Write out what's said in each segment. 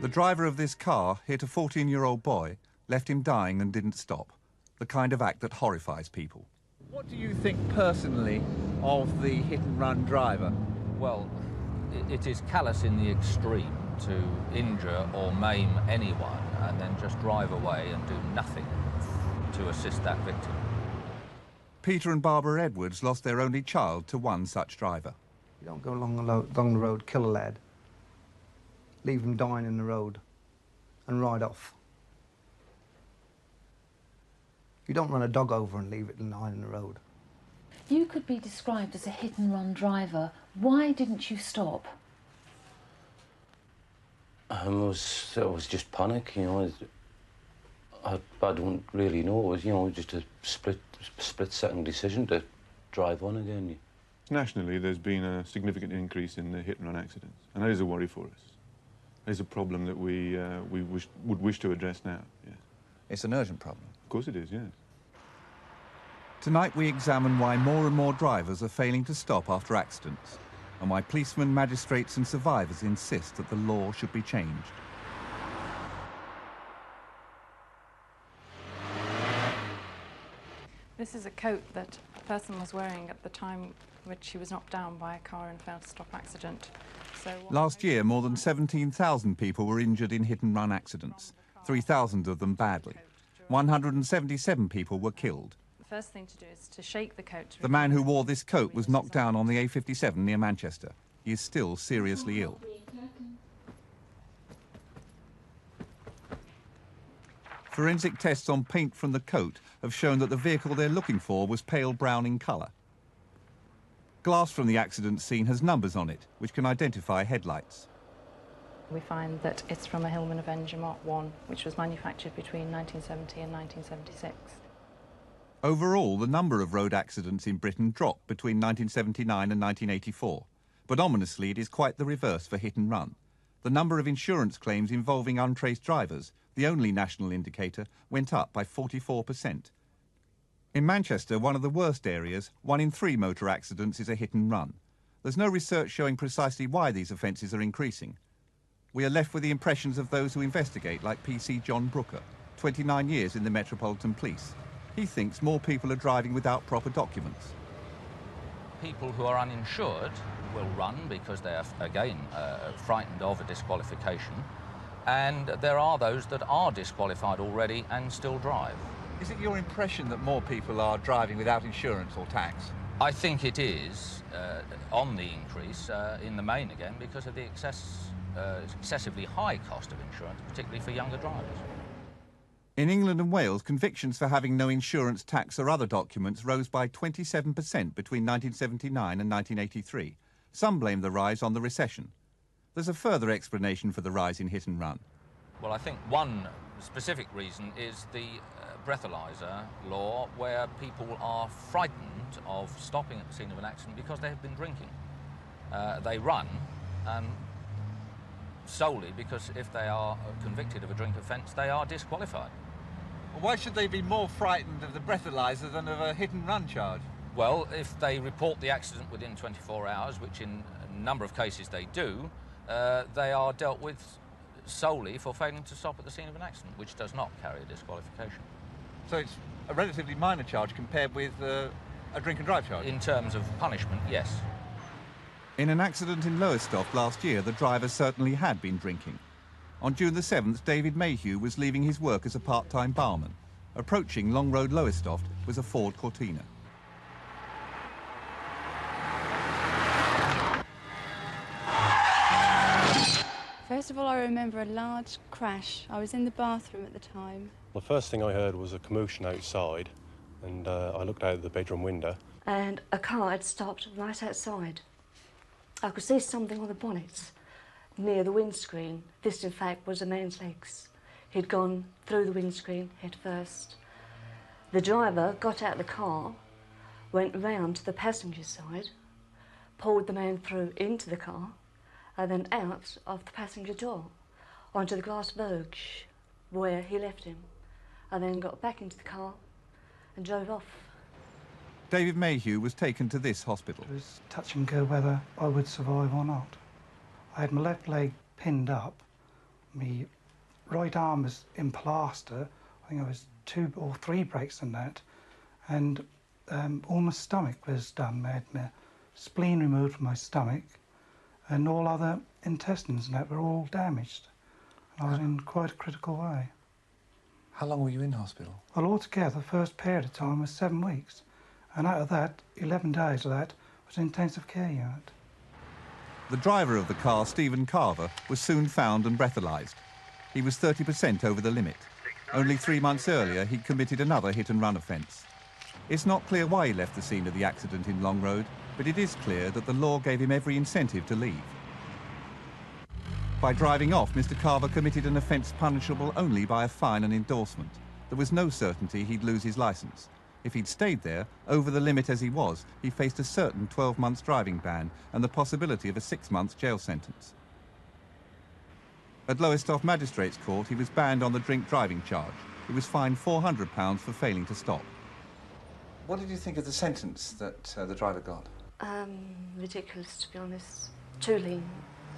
The driver of this car hit a 14-year-old boy, left him dying and didn't stop. The kind of act that horrifies people. What do you think personally of the hit-and-run driver? Well, it is callous in the extreme to injure or maim anyone and then just drive away and do nothing to assist that victim. Peter and Barbara Edwards lost their only child to one such driver. You don't go along the road, kill a lad, leave him dying in the road and ride off. You don't run a dog over and leave it lying in the road. You could be described as a hit-and-run driver. Why didn't you stop? It was just panic, you know. I don't really know. It was, you know, just a split-second decision to drive on again. Nationally, there's been a significant increase in the hit-and-run accidents, and that is a worry for us. It is a problem that we would wish to address now, yes. It's an urgent problem. Of course it is, yes. Tonight we examine why more and more drivers are failing to stop after accidents, and why policemen, magistrates and survivors insist that the law should be changed. This is a coat that a person was wearing at the time which she was knocked down by a car and failed to stop accident. Last year, more than 17,000 people were injured in hit-and-run accidents, 3,000 of them badly. 177 people were killed. The first thing to do is to shake the coat. The man who wore this coat was knocked down on the A57 near Manchester. He is still seriously ill. Forensic tests on paint from the coat have shown that the vehicle they're looking for was pale brown in colour. Glass from the accident scene has numbers on it, which can identify headlights. We find that it's from a Hillman Avenger Mark I, which was manufactured between 1970 and 1976. Overall, the number of road accidents in Britain dropped between 1979 and 1984. But ominously, it is quite the reverse for hit and run. The number of insurance claims involving untraced drivers, the only national indicator, went up by 44%. In Manchester, one of the worst areas, 1 in 3 motor accidents is a hit and run. There's no research showing precisely why these offences are increasing. We are left with the impressions of those who investigate, like PC John Brooker, 29 years in the Metropolitan Police. He thinks more people are driving without proper documents. People who are uninsured will run because they are, again, frightened of a disqualification. And there are those that are disqualified already and still drive. Is it your impression that more people are driving without insurance or tax? I think it is on the increase in the main again because of the excessively high cost of insurance, particularly for younger drivers. In England and Wales, convictions for having no insurance, tax or other documents rose by 27% between 1979 and 1983. Some blame the rise on the recession. There's a further explanation for the rise in hit and run. Well, I think one specific reason is the breathalyzer law, where people are frightened of stopping at the scene of an accident because they have been drinking. They run solely because if they are convicted of a drink offence, they are disqualified. Why should they be more frightened of the breathalyzer than of a hit-and-run charge? Well, if they report the accident within 24 hours, which in a number of cases they do, they are dealt with solely for failing to stop at the scene of an accident, which does not carry a disqualification. So it's a relatively minor charge compared with a drink-and-drive charge? In terms of punishment, yes. In an accident in Lowestoft last year, the driver certainly had been drinking. On June the 7th, David Mayhew was leaving his work as a part-time barman. Approaching Long Road Lowestoft was a Ford Cortina. First of all, I remember a large crash. I was in the bathroom at the time. The first thing I heard was a commotion outside, and I looked out the bedroom window. And a car had stopped right outside. I could see something on the bonnet near the windscreen. This, in fact, was a man's legs. He'd gone through the windscreen head first. The driver got out of the car, went round to the passenger side, pulled the man through into the car, and then out of the passenger door onto the glass verge where he left him, and then got back into the car and drove off. David Mayhew was taken to this hospital. It was touch and go whether I would survive or not. I had my left leg pinned up, My right arm was in plaster. I think I was 2 or 3 breaks in that. And all my stomach was done. I had my spleen removed from my stomach, and all other intestines and that were all damaged. And I was in quite a critical way. How long were you in hospital? Well, altogether, the first period of time was 7 weeks. And out of that, 11 days of that was intensive care unit. The driver of the car, Stephen Carver, was soon found and breathalyzed. He was 30% over the limit. Only 3 months earlier, he'd committed another hit-and-run offence. It's not clear why he left the scene of the accident in Long Road, but it is clear that the law gave him every incentive to leave. By driving off, Mr. Carver committed an offence punishable only by a fine and endorsement. There was no certainty he'd lose his licence. If he'd stayed there, over the limit as he was, he faced a certain 12 months driving ban and the possibility of a 6 months jail sentence. At Lowestoft Magistrates Court, he was banned on the drink driving charge. He was fined £400 for failing to stop. What did you think of the sentence that the driver got? Ridiculous, to be honest. Too lenient.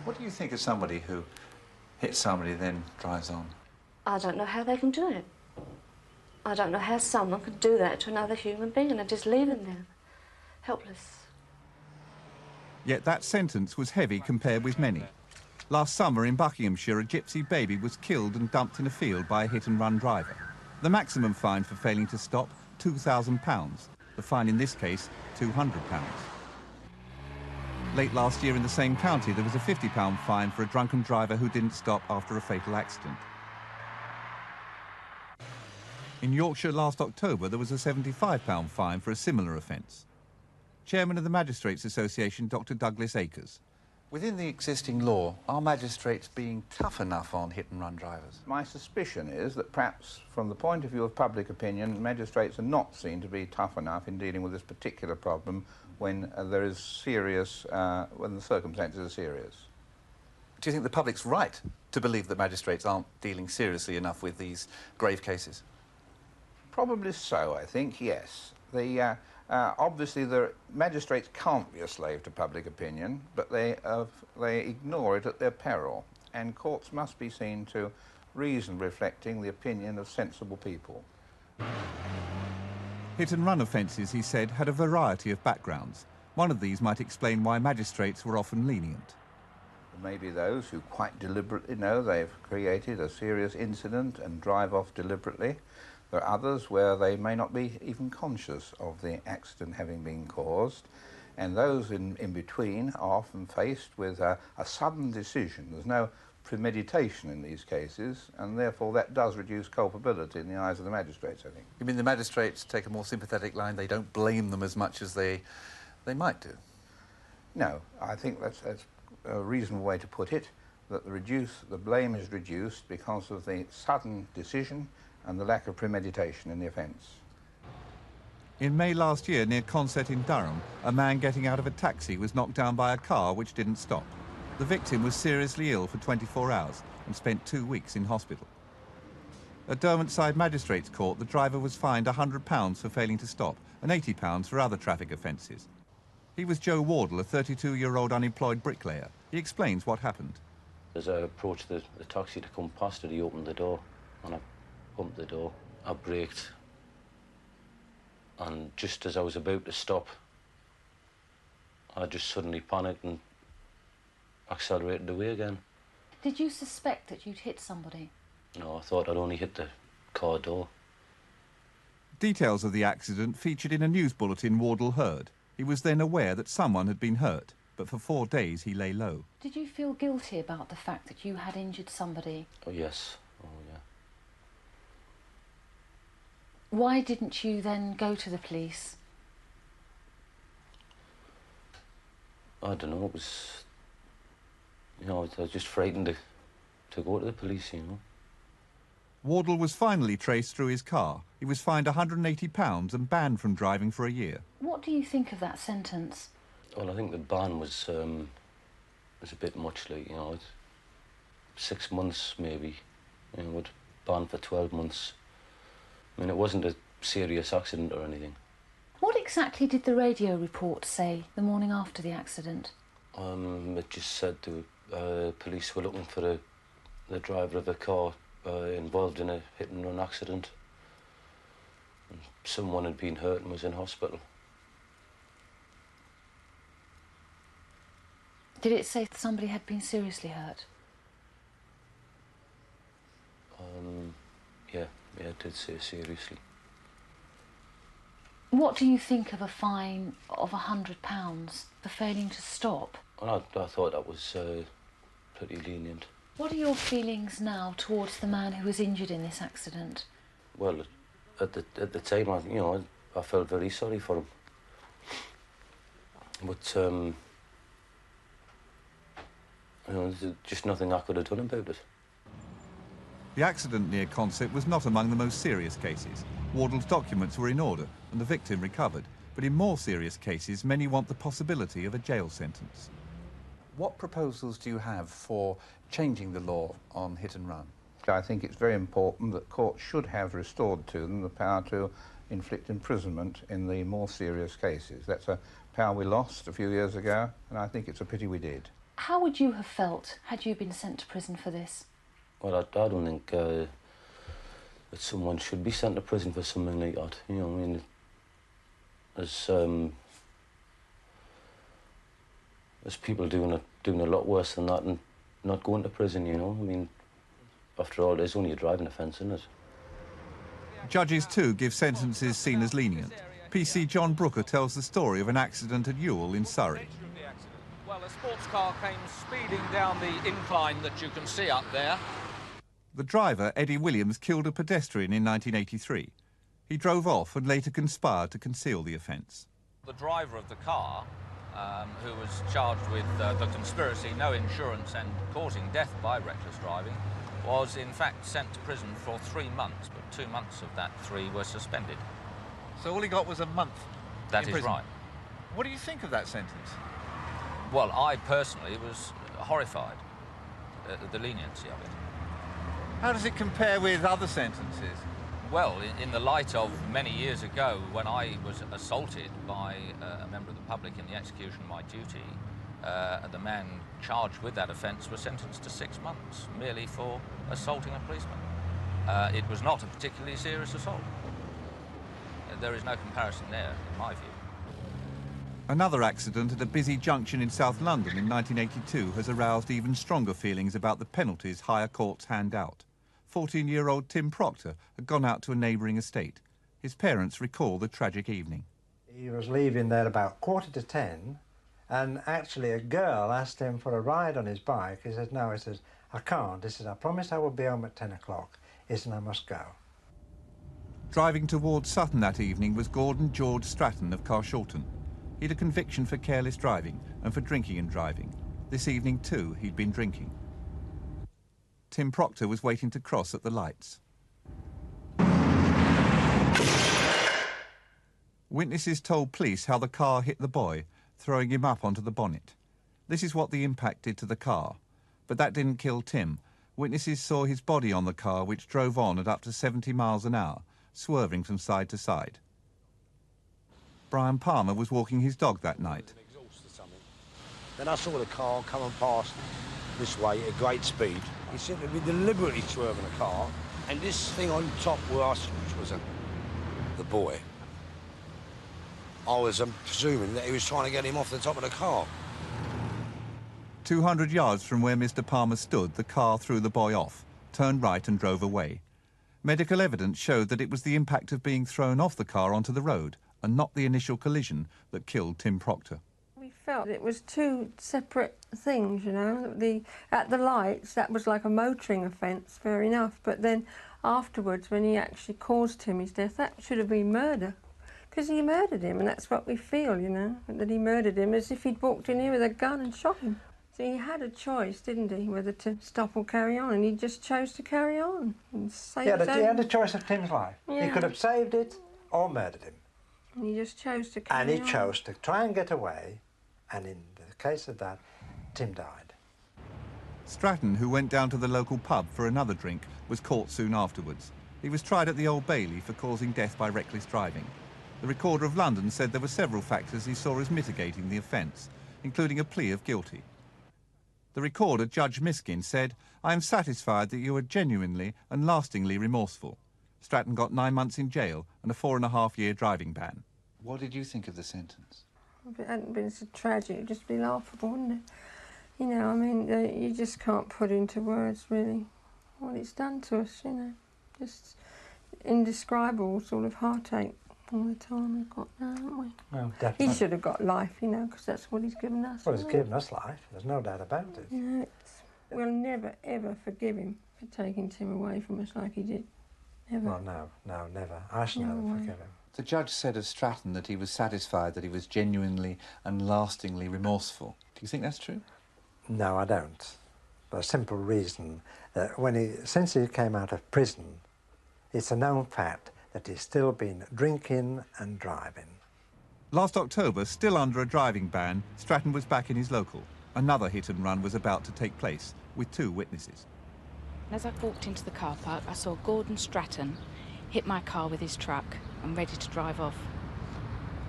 What do you think of somebody who hits somebody then drives on? I don't know how they can do it. I don't know how someone could do that to another human being and just leave him there, helpless. Yet that sentence was heavy compared with many. Last summer in Buckinghamshire, a gypsy baby was killed and dumped in a field by a hit-and-run driver. The maximum fine for failing to stop, £2,000. The fine in this case, £200. Late last year in the same county, there was a £50 fine for a drunken driver who didn't stop after a fatal accident. In Yorkshire last October, there was a £75 fine for a similar offence. Chairman of the Magistrates Association, Dr. Douglas Akers. Within the existing law, are magistrates being tough enough on hit-and-run drivers? My suspicion is that perhaps from the point of view of public opinion, magistrates are not seen to be tough enough in dealing with this particular problem when there is serious, when the circumstances are serious. Do you think the public's right to believe that magistrates aren't dealing seriously enough with these grave cases? Probably so, I think, yes. Obviously, the magistrates can't be a slave to public opinion, but they ignore it at their peril, and courts must be seen to reason reflecting the opinion of sensible people. Hit-and-run offences, he said, had a variety of backgrounds. One of these might explain why magistrates were often lenient. There may be those who quite deliberately know they've created a serious incident and drive off deliberately. There are others where they may not be even conscious of the accident having been caused, and those in between are often faced with a sudden decision. There's no premeditation in these cases, and therefore that does reduce culpability in the eyes of the magistrates, I think. You mean the magistrates take a more sympathetic line? They don't blame them as much as they might do? No, I think that's a reasonable way to put it, that the blame is reduced because of the sudden decision and the lack of premeditation in the offence. In May last year, near Consett in Durham, a man getting out of a taxi was knocked down by a car which didn't stop. The victim was seriously ill for 24 hours and spent 2 weeks in hospital. At Derwentside Magistrates Court, the driver was fined £100 for failing to stop and £80 for other traffic offences. He was Joe Wardle, a 32-year-old unemployed bricklayer. He explains what happened. As I approached the taxi to come past it, he opened the door, and I bumped the door. I braked, and just as I was about to stop, I just suddenly panicked and accelerated away again. Did you suspect that you'd hit somebody? No, I thought I'd only hit the car door. Details of the accident featured in a news bulletin Wardle heard. He was then aware that someone had been hurt, but for 4 days he lay low. Did you feel guilty about the fact that you had injured somebody? Oh, yes. Oh, yeah. Why didn't you then go to the police? I don't know, it was... You know, I was just frightened to go to the police, you know. Wardle was finally traced through his car. He was fined £180 and banned from driving for a year. What do you think of that sentence? Well, I think the ban was a bit much, like, you know, 6 months maybe, you know, banned for 12 months. I mean, it wasn't a serious accident or anything. What exactly did the radio report say the morning after the accident? It just said the police were looking for the driver of the car involved in a hit-and-run accident. And someone had been hurt and was in hospital. Did it say that somebody had been seriously hurt? Yeah, it did say seriously. What do you think of a fine of £100 for failing to stop? Well, I thought that was pretty lenient. What are your feelings now towards the man who was injured in this accident? Well, at the time, I felt very sorry for him. But there's just nothing I could have done about it. The accident near Consett was not among the most serious cases. Wardle's documents were in order and the victim recovered. But in more serious cases, many want the possibility of a jail sentence. What proposals do you have for changing the law on hit and run? I think it's very important that courts should have restored to them the power to inflict imprisonment in the more serious cases. That's a power we lost a few years ago, and I think it's a pity we did. How would you have felt had you been sent to prison for this? Well, I don't think that someone should be sent to prison for something like that. You know, I mean, there's people doing a lot worse than that and not going to prison, you know. I mean, after all, it's only a driving offence, isn't it? Judges, too, give sentences seen as lenient. PC John Brooker tells the story of an accident at Ewell in Surrey. Well, a sports car came speeding down the incline that you can see up there. The driver, Eddie Williams, killed a pedestrian in 1983. He drove off and later conspired to conceal the offence. The driver of the car, who was charged with the conspiracy, no insurance and causing death by reckless driving, was in fact sent to prison for 3 months, but 2 months of that 3 were suspended. So all he got was a month That is right. What do you think of that sentence? Well, I personally was horrified at the leniency of it. How does it compare with other sentences? Well, in the light of many years ago when I was assaulted by a member of the public in the execution of my duty, the man charged with that offence was sentenced to 6 months merely for assaulting a policeman. It was not a particularly serious assault. There is no comparison there, in my view. Another accident at a busy junction in South London in 1982 has aroused even stronger feelings about the penalties higher courts hand out. 14-year-old Tim Proctor had gone out to a neighbouring estate. His parents recall the tragic evening. He was leaving there about 9:45, and actually a girl asked him for a ride on his bike. He said, no, he says, I can't. He says, I promised I would be home at 10 o'clock. He said, I must go. Driving towards Sutton that evening was Gordon George Stratton of Carshalton. He had a conviction for careless driving and for drinking and driving. This evening, too, he'd been drinking. Tim Proctor was waiting to cross at the lights. Witnesses told police how the car hit the boy, throwing him up onto the bonnet. This is what the impact did to the car. But that didn't kill Tim. Witnesses saw his body on the car, which drove on at up to 70 miles an hour, swerving from side to side. Brian Palmer was walking his dog that night. Then I saw the car coming past this way at great speed. He seemed to be deliberately swerving the car, and this thing on top where I saw, which was the boy, I was presuming that he was trying to get him off the top of the car. 200 yards from where Mr. Palmer stood, the car threw the boy off, turned right and drove away. Medical evidence showed that it was the impact of being thrown off the car onto the road and not the initial collision that killed Tim Proctor. We felt it was two separate things, you know. At the lights, that was like a motoring offence, fair enough, but then afterwards, when he actually caused Timmy's death, that should have been murder, because he murdered him, and that's what we feel, you know, that he murdered him as if he'd walked in here with a gun and shot him. So he had a choice, didn't he, whether to stop or carry on, and he just chose to carry on and save he his own. had a choice of Tim's life. Yeah. He could have saved it or murdered him. And he just chose to carry on. And he chose to try and get away, and in the case of that, Tim died. Stratton, who went down to the local pub for another drink, was caught soon afterwards. He was tried at the Old Bailey for causing death by reckless driving. The Recorder of London said there were several factors he saw as mitigating the offence, including a plea of guilty. The recorder, Judge Miskin, said, "I am satisfied that you are genuinely and lastingly remorseful." Stratton got 9 months in jail and a 4.5-year driving ban. What did you think of the sentence? If it hadn't been so tragic, it'd just be laughable, wouldn't it? You know, I mean, you just can't put into words, really, what it's done to us, you know. Just indescribable sort of heartache all the time we've got now, haven't we? Well, definitely. He should have got life, you know, because that's what he's given us. Well, he's given us life, there's no doubt about it. Yeah, we'll never, ever forgive him for taking Tim away from us like he did. Never. Well, no, never. I shall never forgive him. The judge said of Stratton that he was satisfied that he was genuinely and lastingly remorseful. Do you think that's true? No, I don't. For a simple reason that since he came out of prison, it's a known fact that he's still been drinking and driving. Last October, still under a driving ban, Stratton was back in his local. Another hit and run was about to take place, with 2 witnesses. As I walked into the car park, I saw Gordon Stratton hit my car with his truck and ready to drive off.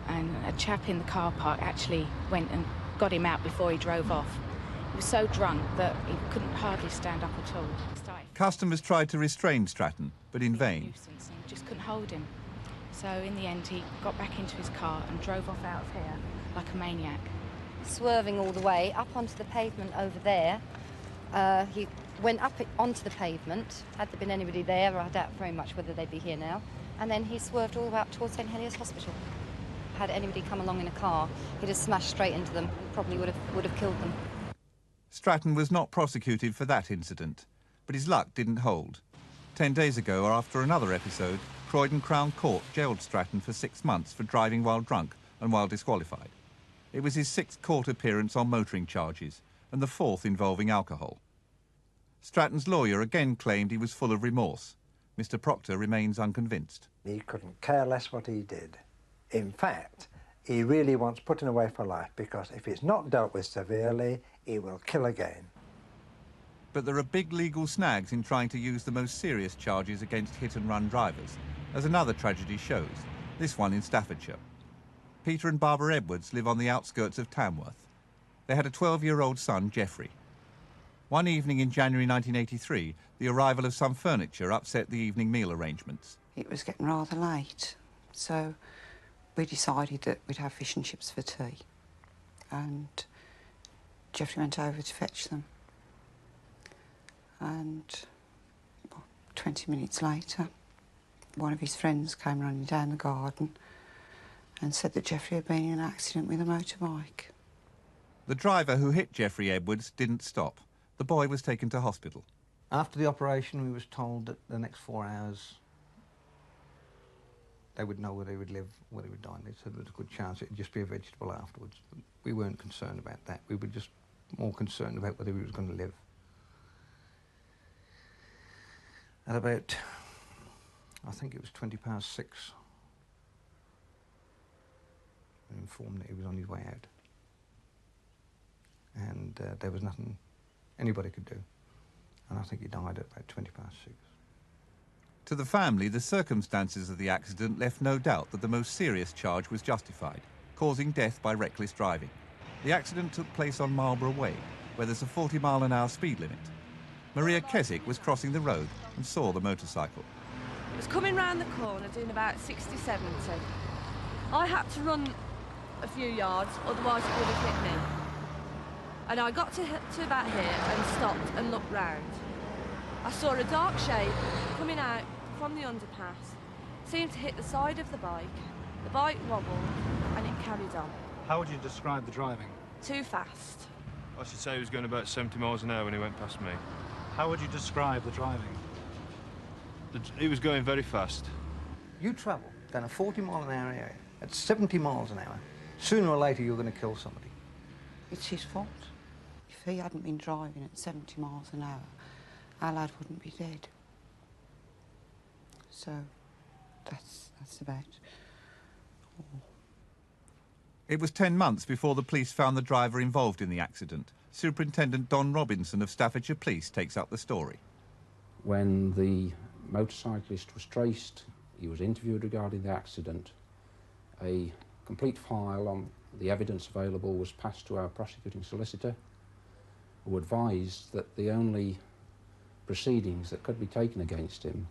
And a chap in the car park actually went and got him out before he drove off. He was so drunk that he couldn't hardly stand up at all. Customers tried to restrain Stratton, but in vain. Just couldn't hold him. So in the end, he got back into his car and drove off out of here like a maniac. Swerving all the way up onto the pavement over there. He went up onto the pavement. Had there been anybody there, I doubt very much whether they'd be here now. And then he swerved all the way up towards St Heliers Hospital. Had anybody come along in a car, he'd have smashed straight into them and probably would have killed them. Stratton was not prosecuted for that incident, but his luck didn't hold. 10 days ago, after another episode, Croydon Crown Court jailed Stratton for 6 months for driving while drunk and while disqualified. It was his 6th court appearance on motoring charges, and the 4th involving alcohol. Stratton's lawyer again claimed he was full of remorse. Mr. Proctor remains unconvinced. He couldn't care less what he did. In fact, he really wants putting away for life, because if it's not dealt with severely, he will kill again. But there are big legal snags in trying to use the most serious charges against hit-and-run drivers, as another tragedy shows, this one in Staffordshire. Peter and Barbara Edwards live on the outskirts of Tamworth. They had a 12-year-old son, Geoffrey. One evening in January 1983, the arrival of some furniture upset the evening meal arrangements. It was getting rather late, so we decided that we'd have fish and chips for tea. And Geoffrey went over to fetch them. And 20 minutes later, one of his friends came running down the garden and said that Geoffrey had been in an accident with a motorbike. The driver who hit Geoffrey Edwards didn't stop. The boy was taken to hospital. After the operation, we was told that the next 4 hours they would know whether he would live, whether he would die. They said there was a good chance it would just be a vegetable afterwards. But we weren't concerned about that. We were just more concerned about whether he was going to live. At about, I think it was 6:20, we were informed that he was on his way out. And there was nothing anybody could do. And I think he died at about 6:20. To the family, the circumstances of the accident left no doubt that the most serious charge was justified, causing death by reckless driving. The accident took place on Marlborough Way, where there's a 40-mile-an-hour speed limit. Maria Keswick was crossing the road and saw the motorcycle. It was coming round the corner doing about 60, 70. I had to run a few yards, otherwise it would have hit me. And I got to about here and stopped and looked round. I saw a dark shape coming out from the underpass, seemed to hit the side of the bike wobbled, and it carried on. How would you describe the driving? Too fast. I should say he was going about 70 miles an hour when he went past me. How would you describe the driving? He was going very fast. You travel down a 40-mile-an-hour area at 70 miles an hour. Sooner or later, you're going to kill somebody. It's his fault. If he hadn't been driving at 70 miles an hour, our lad wouldn't be dead. So that's about all. It was 10 months before the police found the driver involved in the accident. Superintendent Don Robinson of Staffordshire Police takes up the story. When the motorcyclist was traced, he was interviewed regarding the accident. A complete file on the evidence available was passed to our prosecuting solicitor. who advised that the only proceedings that could be taken against him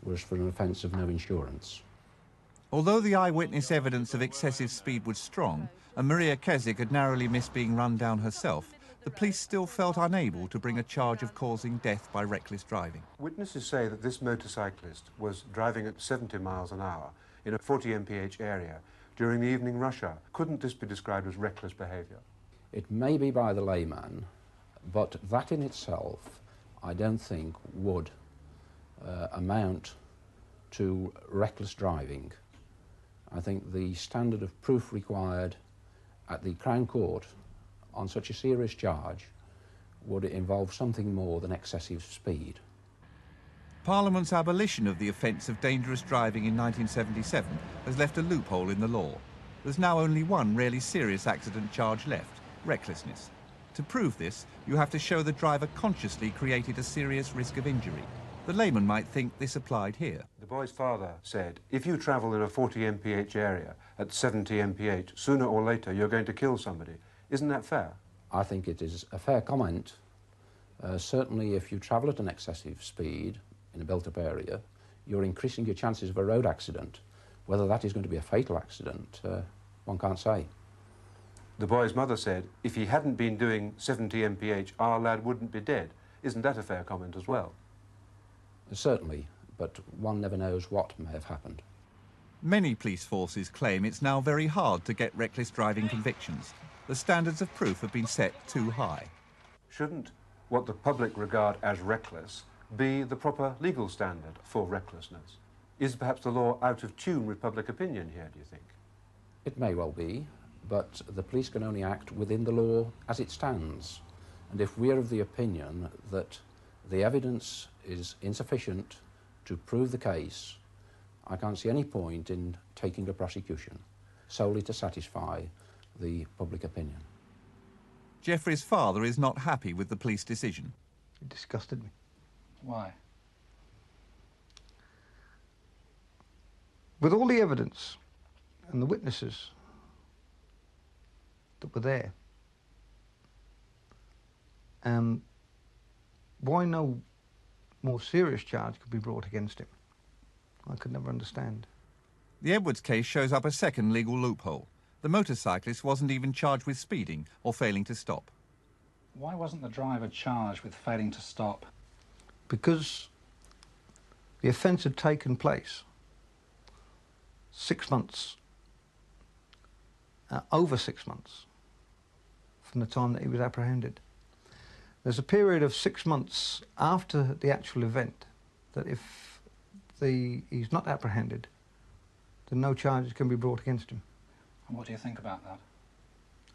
was for an offence of no insurance. Although the eyewitness evidence of excessive speed was strong, and Maria Keswick had narrowly missed being run down herself, the police still felt unable to bring a charge of causing death by reckless driving. Witnesses say that this motorcyclist was driving at 70 miles an hour in a 40 mph area during the evening rush hour. Couldn't this be described as reckless behaviour? It may be by the layman, but that in itself I don't think would amount to reckless driving. I think the standard of proof required at the Crown Court on such a serious charge would involve something more than excessive speed. Parliament's abolition of the offence of dangerous driving in 1977 has left a loophole in the law. There's now only one really serious accident charge left: recklessness. To prove this, you have to show the driver consciously created a serious risk of injury. The layman might think this applied here. The boy's father said, if you travel in a 40 mph area at 70 mph, sooner or later you're going to kill somebody. Isn't that fair? I think it is a fair comment. Certainly if you travel at an excessive speed in a built-up area, you're increasing your chances of a road accident. Whether that is going to be a fatal accident, one can't say. The boy's mother said, if he hadn't been doing 70 mph, our lad wouldn't be dead. Isn't that a fair comment as well? Certainly, but one never knows what may have happened. Many police forces claim it's now very hard to get reckless driving convictions. The standards of proof have been set too high. Shouldn't what the public regard as reckless be the proper legal standard for recklessness? Is perhaps the law out of tune with public opinion here, do you think? It may well be, but the police can only act within the law as it stands. And if we're of the opinion that the evidence is insufficient to prove the case, I can't see any point in taking a prosecution solely to satisfy the public opinion. Geoffrey's father is not happy with the police decision. It disgusted me. Why? With all the evidence and the witnesses that were there, why no more serious charge could be brought against him? I could never understand. The Edwards case shows up a second legal loophole. The motorcyclist wasn't even charged with speeding or failing to stop. Why wasn't the driver charged with failing to stop? Because the offence had taken place 6 months, over 6 months, from the time that he was apprehended. There's a period of 6 months after the actual event that if he's not apprehended, then no charges can be brought against him. And what do you think about that?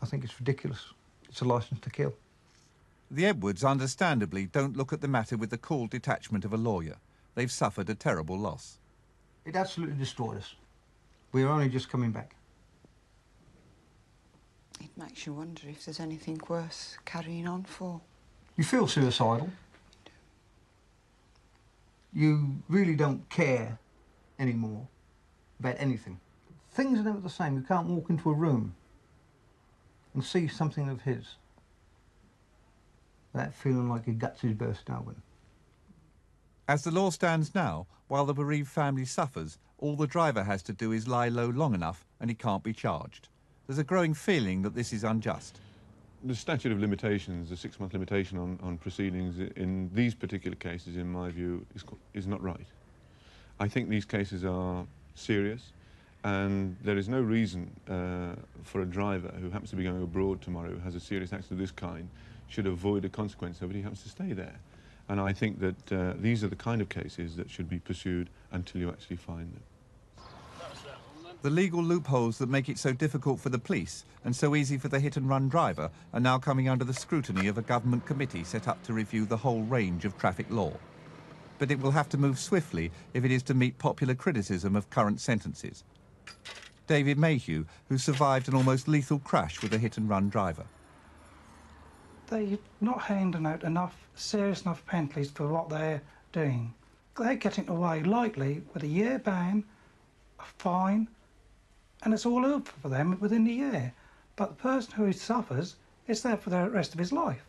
I think it's ridiculous. It's a licence to kill. The Edwards, understandably, don't look at the matter with the cool detachment of a lawyer. They've suffered a terrible loss. It absolutely destroyed us. We are only just coming back. It makes you wonder if there's anything worth carrying on for. You feel suicidal. You really don't care anymore about anything. Things are never the same. You can't walk into a room and see something of his without feeling like your guts is bursting open. As the law stands now, while the bereaved family suffers, all the driver has to do is lie low long enough and he can't be charged. There's a growing feeling that this is unjust. The statute of limitations, the 6-month limitation on proceedings in these particular cases, in my view, is not right. I think these cases are serious, and there is no reason for a driver who happens to be going abroad tomorrow, who has a serious accident of this kind, should avoid a consequence of it. He happens to stay there. And I think that these are the kind of cases that should be pursued until you actually find them. The legal loopholes that make it so difficult for the police and so easy for the hit-and-run driver are now coming under the scrutiny of a government committee set up to review the whole range of traffic law. But it will have to move swiftly if it is to meet popular criticism of current sentences. David Mayhew, who survived an almost lethal crash with a hit-and-run driver. They're not handing out enough serious enough penalties for what they're doing. They're getting away lightly with a year ban, a fine, and it's all over for them within the year. But the person who suffers is there for the rest of his life.